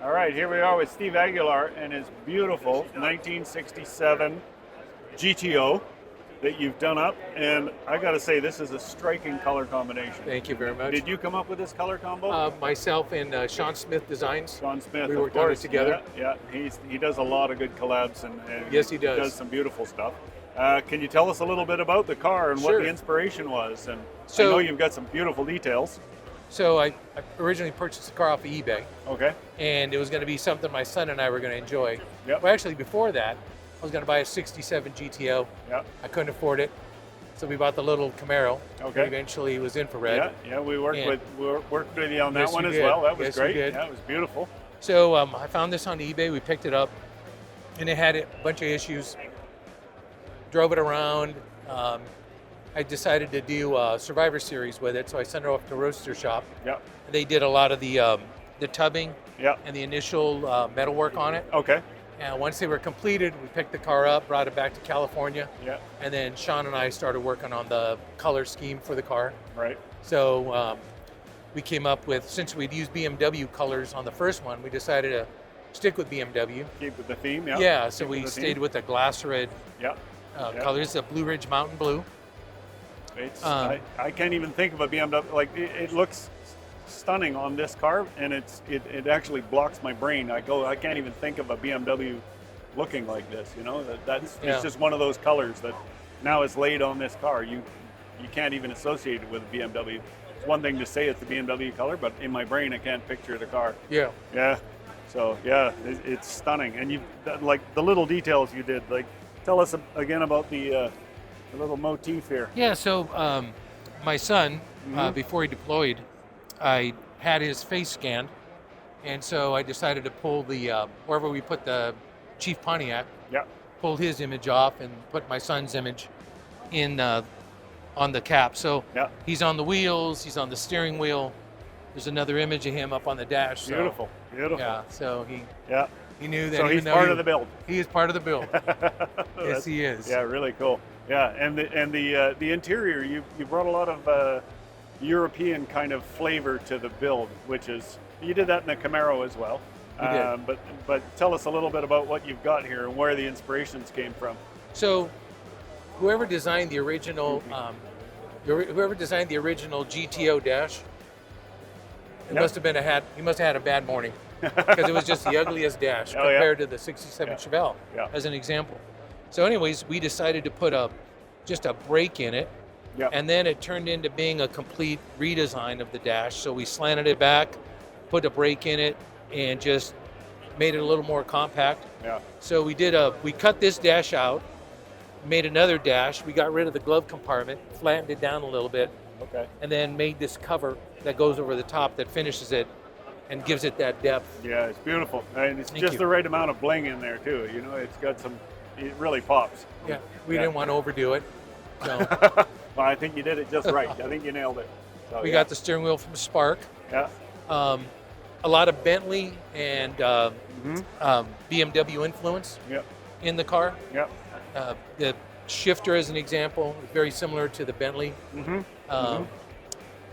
All right, here we are with Steve Aguilar and his beautiful 1967 GTO that you've done up. And I got to say, this is a striking color combination. Thank you very much. Did you come up with this color combo? Myself and Sean Smith Designs. Sean Smith, we of worked on it course. together. Yeah, he does a lot of good collabs, and yes, he does. He does some beautiful stuff. Can you tell us a little bit about the car and Sure. what the inspiration was? And So, I know you've got some beautiful details. So I originally purchased the car off of eBay, Okay. and it was going to be something my son and I were going to enjoy. Yep. Well, actually, before that, I was going to buy a '67 GTO. Yeah. I couldn't afford it, so we bought the little Camaro. Okay. Eventually, it was infrared. Yeah, we worked with you on that Yes, one you as did. well. That was Yes, you great. did. Yeah, it was beautiful. So I found this on eBay. We picked it up, and it had a bunch of issues. Drove it around. I decided to do a Survivor Series with it, so I sent it off to Roadster Shop. Yeah. They did a lot of the tubbing Yeah. and the initial metal work on it. Okay. And once they were completed, we picked the car up, brought it back to California, Yeah. and then Sean and I started working on the color scheme for the car. Right. So we came up with, since we'd used BMW colors on the first one, we decided to stick with BMW. Keep with the theme. Yeah. Yeah, so Keep we with the stayed theme. with the glass red Yeah. Yeah. colors, the Blue Ridge Mountain Blue. It's I can't even think of a BMW like it looks stunning on this car, and it actually blocks my brain. I can't even think of a BMW looking like this. You know that's Yeah. it's just one of those colors that now is laid on this car. You can't even associate it with a BMW. It's one thing to say it's the BMW color, but in my brain I can't picture the car. Yeah. Yeah. So yeah, it's stunning, and you like the little details you did. Like, tell us again about the little motif here. Yeah, so my son, before he deployed, I had his face scanned, and so I decided to pull the, wherever we put the Chief Pontiac, Yeah. pulled his image off and put my son's image in on the cap. So Yeah. he's on the wheels, he's on the steering wheel. There's another image of him up on the dash. So, Beautiful. Beautiful. yeah, so Yeah. he knew that. So even he's though part of the build. He is part of the build. Yes, That's- he is. Yeah, really cool. Yeah, and the interior, you brought a lot of European kind of flavor to the build, which is you did that in the Camaro as well. We did. But tell us a little bit about what you've got here and where the inspirations came from. So, whoever designed the original, GTO dash, it Yep. must have been he must have had a bad morning, because it was just the ugliest dash Oh, yeah. compared to the '67 Yeah. Chevelle, Yeah. as an example. So, anyways, we decided to put just a brake in it, Yeah. and then it turned into being a complete redesign of the dash. So we slanted it back, put a brake in it, and just made it a little more compact. Yeah. So we cut this dash out, made another dash. We got rid of the glove compartment, flattened it down a little bit, Okay. and then made this cover that goes over the top that finishes it and gives it that depth. Yeah, it's beautiful, and it's Thank just you. the right amount of bling in there too. You know, it's got some. It really pops. Yeah, we Yeah. didn't want to overdo it. So Well, I think you did it just right. I think you nailed it. So, we yeah. got the steering wheel from Spark. Yeah. A lot of Bentley and BMW influence Yeah. in the car. Yeah. The shifter, as an example, is very similar to the Bentley.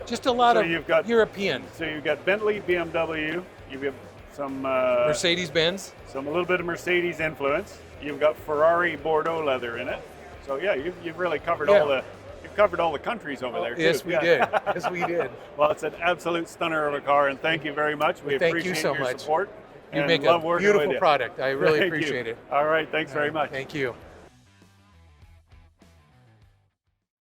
Just a lot So of you've got- European. So you've got Bentley, BMW. You've got some Mercedes-Benz. a little bit of Mercedes influence. You've got Ferrari Bordeaux leather in it. So yeah, you've really covered Yeah. you've covered all the countries over there too. Yes, we Yeah. did. Yes, we did. Well, it's an absolute stunner of a car, and thank you very much. We Thank you appreciate so your much. support. You and make love a working with beautiful you. product. I really Thank you. appreciate it. All right, thanks very much. Thank you.